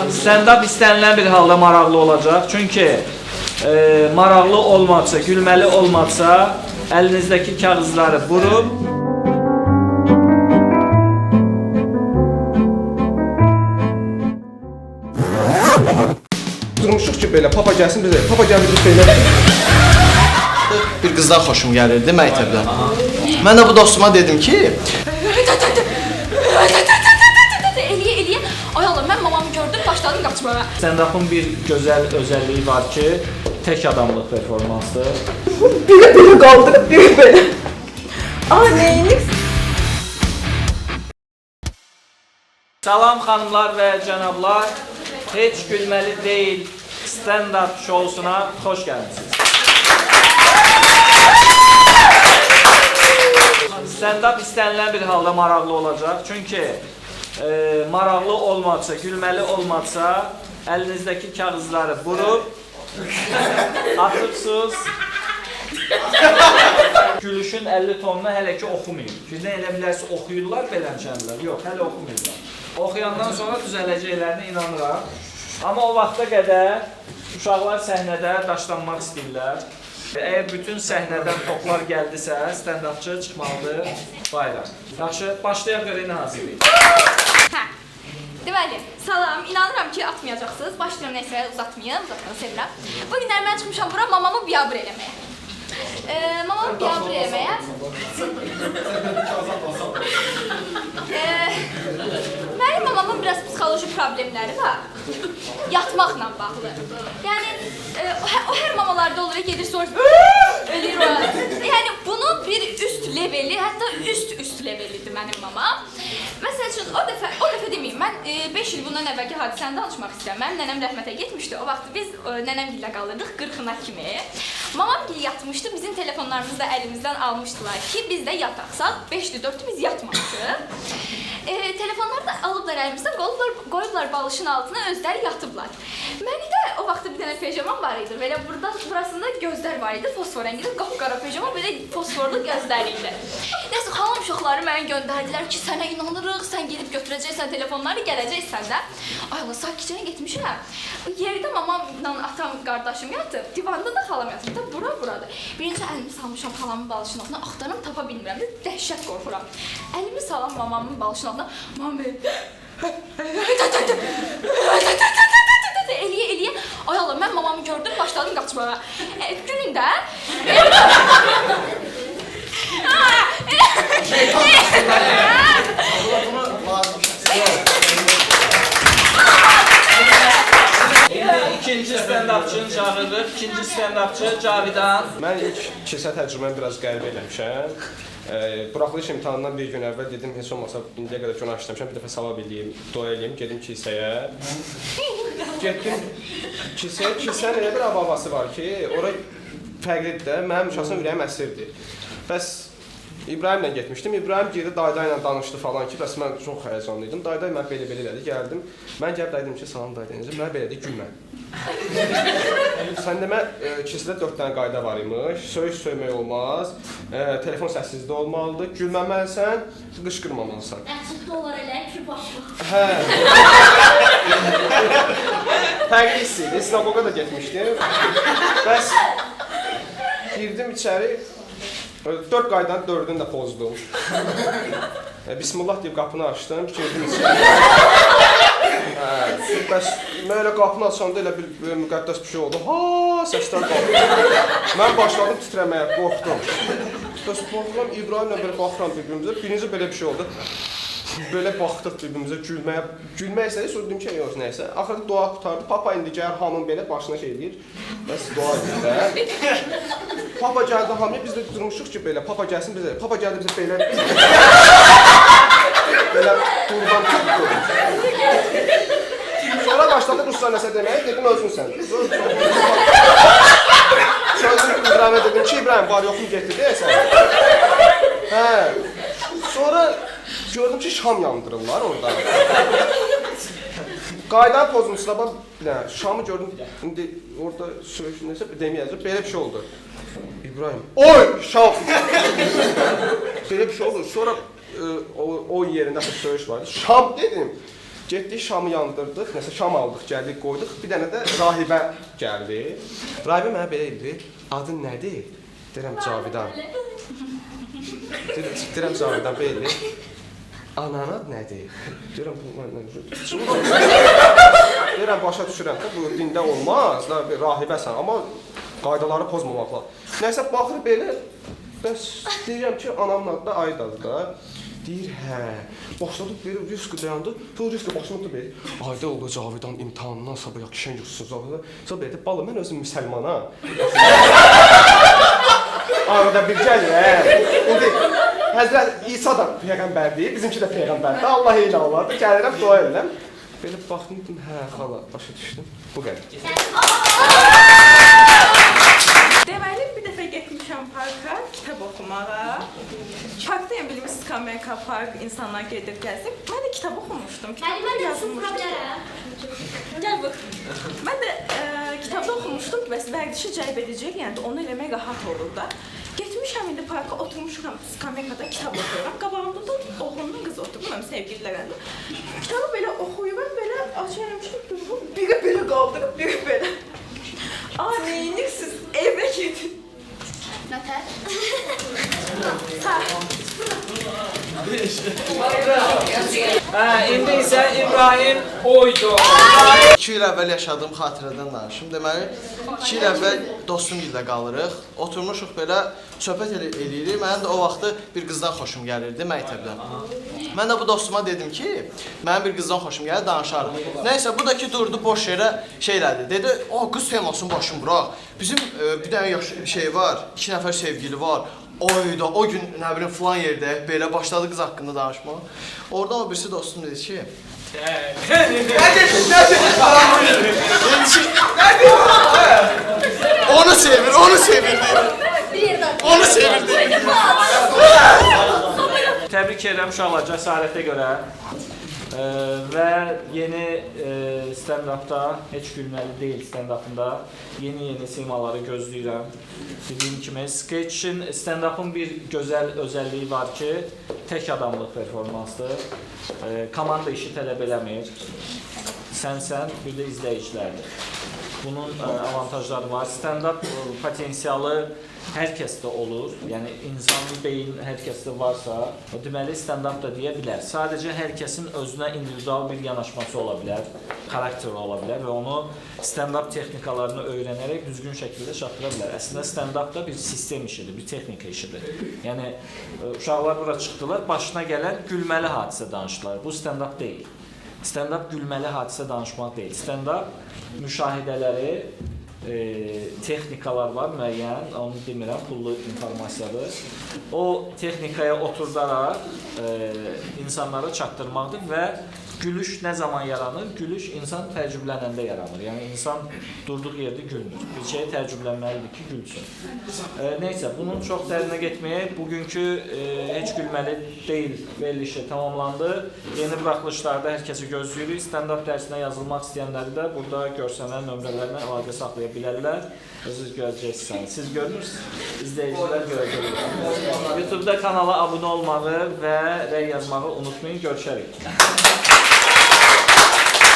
Stand-up istənilən bir halda maraqlı olacaq. Çünki maraqlı olmadısa, gülməli olmadısa, əlinizdəki kağızları vurub durmuşuq ki, belə papa gəlsin bizə. Papa gəl bizi belə. Bir qızdan xoşum gəlirdi məktəbdən. Mən də bu dostuma dedim ki, Eliye. Ay Allah, mən mamamı gördüm, başladım qaçmağa. stand-up'ın bir gözəl özəlliyi var ki, tək adamlıq performansdır. Biri kaldırıp biri böyle. Aa neyiniz? Salam xanımlar və cənablar, heç gülməli deyil stand-up şousuna xoş gəlmişsiniz. Stand-up istənilən bir halda maraqlı olacaq. Çünki maraqlı olmadısa, gülməli olmadısa, əlinizdəki kağızları vurub atırsınız. Gülüşün 50 tonunu hələ ki oxumayın. Birdən elə bilərsiniz oxuyurlar beləmşənlər. Yox, hələ oxumayırlar. Oxuyandan sonra düzələcəklərinə inanıram. Amma o vaxta qədər uşaqlar səhnədə daşlanmaq istəyirlər. Əgər bütün səhnədən toplar gəldisə, stand-upçı çıxmalıdır bayram. Yaxşı, başlayaq görək nə hazırlayın. Hə. Deməli, salam, inanıram ki, atmayacaqsınız. Başlayıram nəysə, uzatmayın, sevirəm. Bu günlər mən çıxmışam bura mamamı biabır eləməyə. Mamamı biabır eləməyə. Mənim mamamın biraz psixoloji problemləri var. Yatmaqla bağlı. Yəni, o hər mamalarda olur, gedir sonra ölür o. Yəni, bunun bir üst leveli, hətta üst levelidir mənim mamam. Məsəl üçün, o dəfə deməyim, mən 5 il bundan əvvəlki hadisəni danışmaq istəyirəm. Mənim nənəm rəhmətə getmişdi, o vaxt biz nənəmgillə qalırdıq 40'ına kimi. Mamamgil yatmışdı, bizim telefonlarımızı da əlimizdən almışdılar ki, biz də yataq. Saat 5'dir, 4'dür biz yatmamışıq. Telefonları da alıblar əlimizdən, qoyublar balışın altına, özləri yatıblar. Məni də o vaxtda bir dənə pejamam var idi, belə burasında gözlər var idi, fosfor rəngidə, qapqara pejama, belə fosforlu gözləri idi. Nəysə, xalam uşaqları mənə göndərdilər ki, sənə inanırıq, sən gedib götürəcəksən telefonları, gələcəksən də. Ay Allah, saat gecəni getmişəm. Yerdə mamamla atam, qardaşım yatıb, divanda da xalam yatıb da, buradır. Birinci əlimi salmışam xalamın balışın altına, axtarım, tapa bilmirəm, dəhşət qorxuram. Əlimi salam mamamın balışın altına, mamam belə, Eliye. Ay Allah, mən mamamı gördüm, başladım qaçmağa. Gülün də. İkinci stand-upçını çağırırıq. İkinci stand-upçı Cavidan. Mən ilk kilsə təcrübəmi biraz qəribə eləmişəm. Buraxılış imtahanından bir gün əvvəl dedim, heç olmasa indiyə qədər günah işləmişəm, bir dəfə savab eləyim, dua eləyim, gedim kilsəyə. Getdim kilsəyə, kilsənin elə bir havası var ki, ora fərqlidir də, mənim şəxsən ürəyim əsirdi. Bəs İbrahimlə getmişdim, İbrahim girdi, dayda ilə danışdı falan ki, bəs mən çox həyəcanlıydım. Dayda mən belə elədi, gəldim. Mən gəlib daydım ki, salam dayda, necə? Mənə belə deyir, gülmə. Sən demə, kilsədə 4 dənə qayda var imiş, söymək olmaz, telefon səssizdə olmalıdır, gülməməlisən, qışqırmamalısan. Əcibdə olar elə ki, başlıq. Hə. Fərqli hissiydi, sinagoga da getmişdim. Bəs girdim içəri, 4 qaydanın 4'ünü də pozdum. Bismillah deyib qapını açdım, girdim içəri. Bəs mən elə qapını açanda elə bir müqəddəs bir şey oldu. Ha, səslər qaldı. Mən başladım titrəməyə, qorxdum. Bəs baxıram, İbrahimlə belə baxıram bir-birimizə, birinci belə bir şey oldu. Belə baxdıq bir-birimizə, gülmək istədik, sonra dedim ki, yox, nəysə. Axırda dua qutardı, papa indi gəlir, hamının belə başına şey deyir. Bəs dua edir də. Papa gəldi hamıya, biz də durmuşuq ki, belə, papa gəlsin bizə, papa gəldi bizə belə... Belə qurban tutdu. Sonra başladı Ruslar nəsə deməyə, dedim özün sən. Sonra İbrahimə dedim ki, İbrahim var yoxum getdi deyəsən. Hə. Sonra gördüm ki, şam yandırırlar orada. Qaydanın pozuntusuna bax, şamı gördüm, indi orada söyüşünəsə deməyəcək, belə bir şey oldu. İbrahim, oy, şam! Belə bir şey oldu, sonra o yerində söyüş vardı, şam dedim. Getdik şamı yandırdıq, nəsə şam aldıq, gəldik, qoyduq. Bir dənə də rahibə gəldi. Rahibə mənə belə dedi, adın nədir? Deyirəm Cavidan. Deyirəm Cavidan, belə. Ananın adı nədir? Deyirəm, deyirəm, başa düşürəm ki, bu dində olmaz, rahibəsən, amma qaydaları pozmamaq lazım. Nəysə, baxır belə, bəs deyirəm ki, anamın adı da Aydadır da. Deyir, hə, başladı belə, risk dayandı, sonra risk başladı belə. Ayda oldu Cavidan imtihanından sabah yakışan yuxusuz Cavidan. Sonra belə, bala, mən özüm müsəlmana. Arada bir gəlir, hə. İndi Həzrət İsa da peyğəmbərdir, bizimki də peyğəmbərdir. Allah eylə Allahdır, gəlirəm, dua edirəm. Belə baxdım, dedim, hə, xala, başa düşdüm. Bu qədər. Deməli, bir dəfə getmişəm parka, kitab oxumağa. Parkda bilmirsiniz, Skameyka park, insanlar gedir, gəzir. Mən də kitab oxumuşdum. Mən də sufra bilərəm. Gəl bax. Mən də kitabda oxumuşdum ki, bəs vərdişi cəlb edəcək, yəni də onu eləmək rahat olur da. Getmişəm indi parka, oturmuşam Skameykada kitab oxuyuram. Qabağımda da oğlumla qız oturub, mənim sevgililərimdə. Kitabı belə oxuyuram, belə açaymışım, biri belə qaldırıb, biri belə. Aa, neyinirsiniz? Evə gedin. Nətər? İndi isə İbrahim oydu. 2 il əvvəl yaşadığım xatirədən danışım. Deməli, 2 il əvvəl dostum ilə qalırıq. Oturmuşuq belə, söhbət eləyirik. Mənim də o vaxtı bir qızdan xoşum gəlirdi məktəbdən. Mən də bu dostuma dedim ki, mənim bir qızdan xoşum gəlir, danışarıq. Nəysə, bu da ki, durdu boş yerə şey elədi. Dedi, o qız temasını başım bıraq. Bizim bir dənə şey var, 2 nəfər sevgili var. Oyda, o gün nə bilim filan yerdə belə başladı qız haqqında danışmaq. Oradan o birisi dostum dedi ki, onu sevir, onu sevirdi. Onu sevirdi. Təbrik edirəm uşaqlar cəsarətə görə. Və yeni stand-upda, heç gülməli deyil stand-upında, yeni simaları gözləyirəm. Dediyim kimi, sketchin, stand-upın bir gözəl özəlliyi var ki, tək adamlıq performansdır. Komanda işi tələb eləmir. Sən, bir də izləyicilərdir. Bunun avantajları var. Stand-up potensialı hər kəsdə olur. Yəni, insanın beyin hər kəsdə varsa, deməli, stand-up da deyə bilər. Sadəcə hər kəsin özünə individual bir yanaşması ola bilər, xarakteri ola bilər və onu stand-up texnikalarını öyrənərək düzgün şəkildə çatdıra bilər. Əslində, stand-up da bir sistem işidir, bir texnika işidir. Yəni, uşaqlar bura çıxdılar, başına gələn gülməli hadisə danışdılar. Bu stand-up deyil. Stand-up gülməli hadisə danışmaq deyil. Stand-up müşahidələri, texnikalar var müəyyən, onu demirəm, pullu informasiyadır. O texnikaya oturdaraq insanlara çatdırmaqdır və gülüş nə zaman yaranır? Gülüş insan təəccüblənəndə yaranır. Yəni, insan durduğu yerdə gülmür. Bir şeyə təəccüblənməlidir ki, gülsün. Neysə, bunun çox dərinə getməyək. Bugünkü heç gülməli deyil verilişi tamamlandı. Yeni buraxılışlarda hər kəsi gözləyirik. Stand-up dərsinə yazılmaq istəyənləri də burada görsənən nömrələrlə əlaqə saxlaya bilərlər. Siz görəcəksiniz. Siz görmürsünüz, izləyicilər görəcəklər. YouTube-da kanala abunə olmağı və rəy yazmağı unutmayın. Görüşərik.